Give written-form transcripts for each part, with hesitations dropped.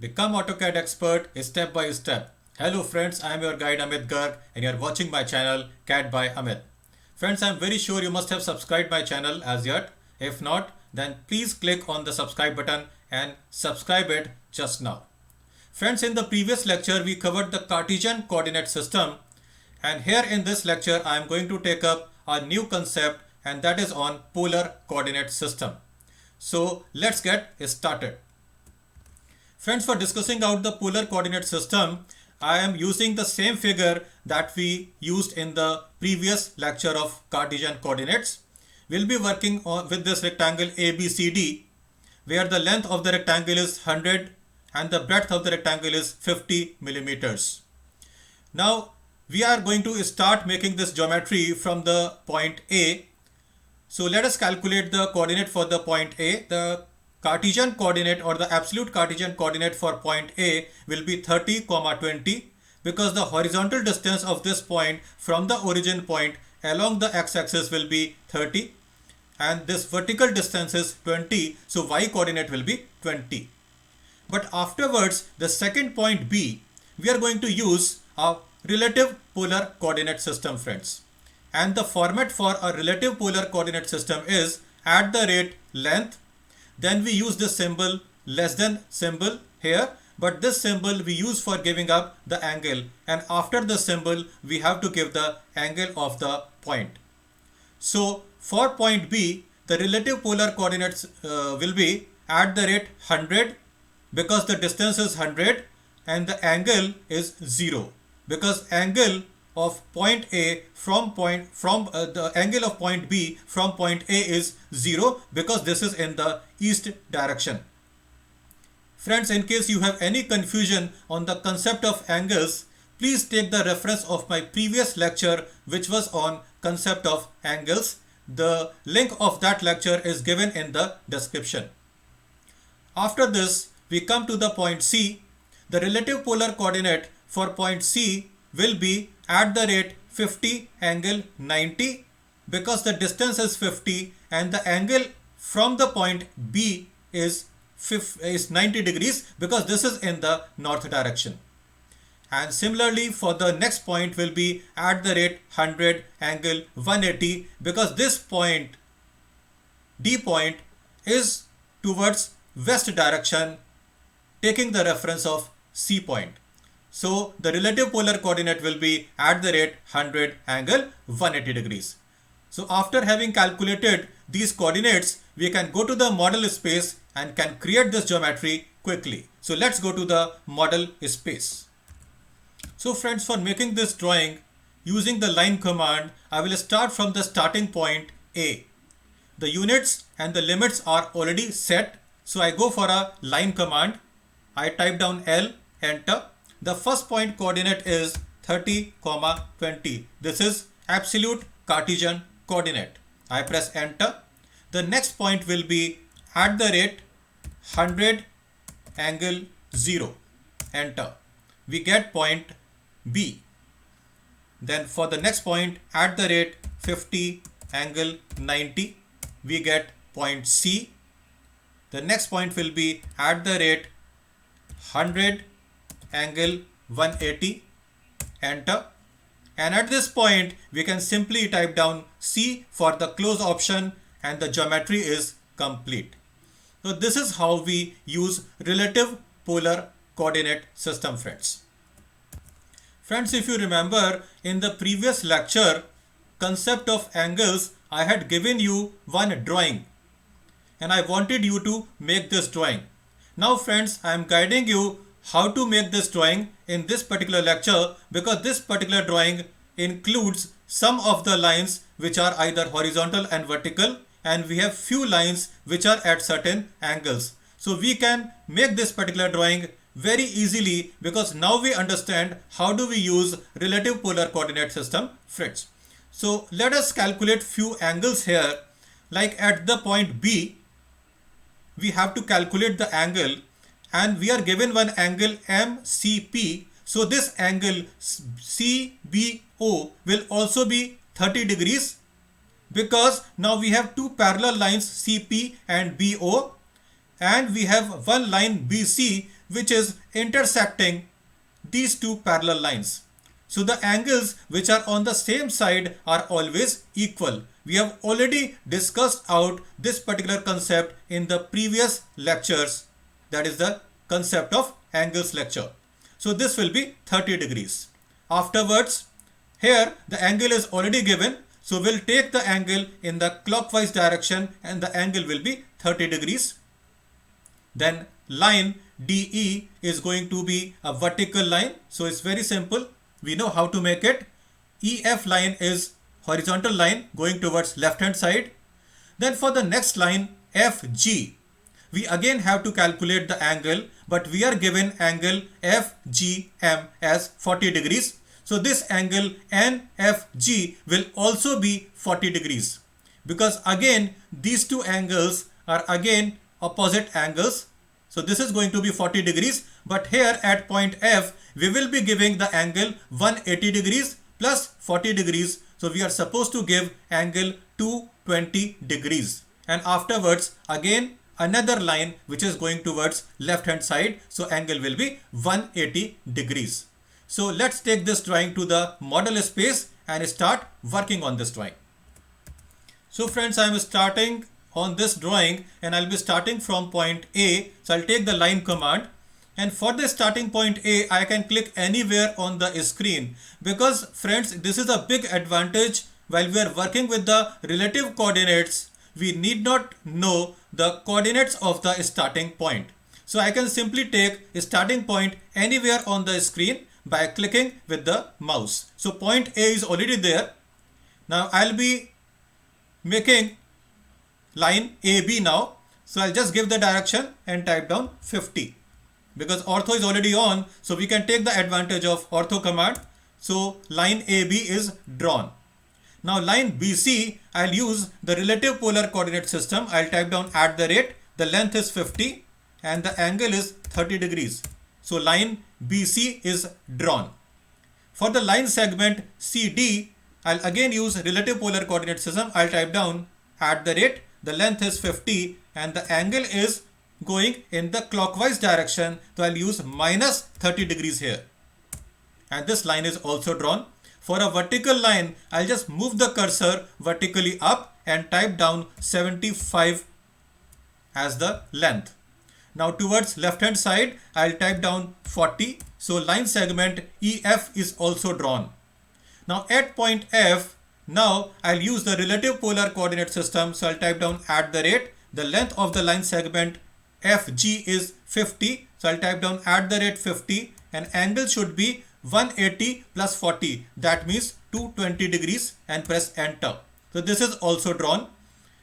Become AutoCAD expert step by step. Hello friends, I am your guide Amit Garg and you are watching my channel CAD by Amit. Friends, I am very sure you must have subscribed my channel as yet. If not, then please click on the subscribe button and subscribe it just now. Friends, in the previous lecture we covered the Cartesian coordinate system, and here in this lecture I am going to take up a new concept, and that is on polar coordinate system. So let's get started. Friends, for discussing out the polar coordinate system, I am using the same figure that we used in the previous lecture of Cartesian coordinates. We'll be working with this rectangle ABCD, where the length of the rectangle is 100 and the breadth of the rectangle is 50 millimeters. Now we are going to start making this geometry from the point A. So let us calculate the coordinate for the point A. The Cartesian coordinate or the absolute Cartesian coordinate for point A will be 30, 20, because the horizontal distance of this point from the origin point along the x-axis will be 30 and this vertical distance is 20, so y coordinate will be 20. But afterwards, the second point B, we are going to use a relative polar coordinate system, friends. And the format for a relative polar coordinate system is at the rate length. Then we use the symbol less than symbol here, but this symbol we use for giving up the angle, and after the symbol we have to give the angle of the point. So for point B, the relative polar coordinates will be at the rate 100 because the distance is 100 and the angle is 0, because angle of point A from the angle of point B from point A is 0 because this is in the east direction. Friends, in case you have any confusion on the concept of angles, please take the reference of my previous lecture which was on concept of angles. The link of that lecture is given in the description. After this, we come to the point C. The relative polar coordinate for point C will be at the rate 50 angle 90 because the distance is 50 and the angle from the point B is 90 degrees because this is in the north direction. And similarly for the next point will be at the rate 100 angle 180 because this point D point is towards west direction, taking the reference of C point. So the relative polar coordinate will be at the rate 100 angle 180 degrees. So after having calculated these coordinates, we can go to the model space and can create this geometry quickly. So let's go to the model space. So friends, for making this drawing using the line command, I will start from the starting point A. The units and the limits are already set. So I go for a line command. I type down L, enter. The first point coordinate is 30, 20. This is absolute Cartesian coordinate. I press enter. The next point will be at the rate 100 angle 0. Enter. We get point B. Then for the next point at the rate 50 angle 90, we get point C. The next point will be at the rate 100 angle 180, enter, and at this point we can simply type down C for the close option and the geometry is complete. So this is how we use relative polar coordinate system, friends. Friends, if you remember in the previous lecture concept of angles, I had given you one drawing and I wanted you to make this drawing. Now friends, I am guiding you how to make this drawing in this particular lecture because this particular drawing includes some of the lines which are either horizontal and vertical, and we have few lines which are at certain angles. So we can make this particular drawing very easily because now we understand how do we use relative polar coordinate system, friends. So let us calculate few angles here. Like at the point B, we have to calculate the angle, and we are given one angle MCP. So this angle CBO will also be 30 degrees because now we have two parallel lines CP and BO, and we have one line BC which is intersecting these two parallel lines. So the angles which are on the same side are always equal. We have already discussed out this particular concept in the previous lectures, that is the concept of angles lecture. So this will be 30 degrees. Afterwards, here the angle is already given, so we'll take the angle in the clockwise direction and the angle will be 30 degrees. Then line DE is going to be a vertical line, so it's very simple. We know how to make it. EF line is horizontal line going towards left hand side. Then for the next line FG, we again have to calculate the angle, but we are given angle FGM as 40 degrees. So this angle NFG will also be 40 degrees, because again these two angles are again opposite angles. So this is going to be 40 degrees, but here at point F we will be giving the angle 180 degrees plus 40 degrees. So we are supposed to give angle 220 degrees, and afterwards again another line which is going towards left hand side, so angle will be 180 degrees. So let's take this drawing to the model space and start working on this drawing. So friends, I am starting on this drawing and I'll be starting from point A. So I'll take the line command, and for the starting point A I can click anywhere on the screen, because friends, this is a big advantage while we are working with the relative coordinates. We need not know the coordinates of the starting point. So I can simply take a starting point anywhere on the screen by clicking with the mouse. So point A is already there. Now I'll be making line AB now. So I'll just give the direction and type down 50. Because ortho is already on, so we can take the advantage of ortho command. So line AB is drawn. Now line BC, I'll use the relative polar coordinate system. I'll type down @ the length is 50 and the angle is 30 degrees. So line BC is drawn. For the line segment CD, I'll again use relative polar coordinate system. I'll type down @ the length is 50 and the angle is going in the clockwise direction, so I'll use -30 degrees here. And this line is also drawn. For a vertical line, I'll just move the cursor vertically up and type down 75 as the length. Now towards left hand side, I'll type down 40. So line segment EF is also drawn. Now at point F, now I'll use the relative polar coordinate system. So I'll type down @ the length of the line segment FG is 50. So I'll type down @ 50 and angle should be 180 plus 40. That means 220 degrees, and press enter. So this is also drawn.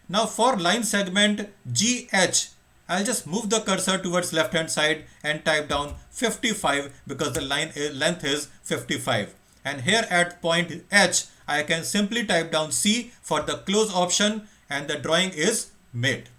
Now for line segment GH, I'll just move the cursor towards left hand side and type down 55, because the line length is 55. And here at point H, I can simply type down C for the close option, and the drawing is made.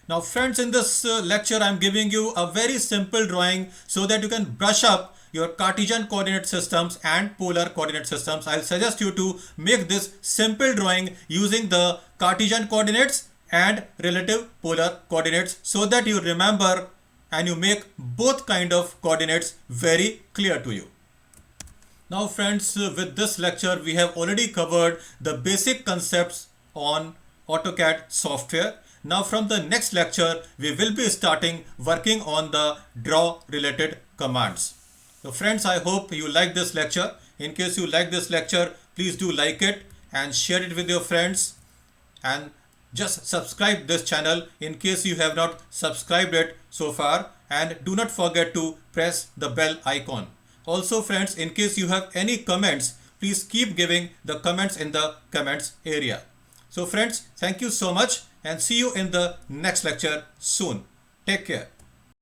Now friends, in this lecture I'm giving you a very simple drawing so that you can brush up your Cartesian coordinate systems and polar coordinate systems. I'll suggest you to make this simple drawing using the Cartesian coordinates and relative polar coordinates, so that you remember and you make both kind of coordinates very clear to you. Now friends, with this lecture we have already covered the basic concepts on AutoCAD software. Now from the next lecture we will be starting working on the draw related commands. So friends, I hope you like this lecture. In case you like this lecture, please do like it and share it with your friends, and just subscribe this channel in case you have not subscribed it so far, and do not forget to press the bell icon. Also friends, in case you have any comments, please keep giving the comments in the comments area. So friends, thank you so much and see you in the next lecture soon. Take care.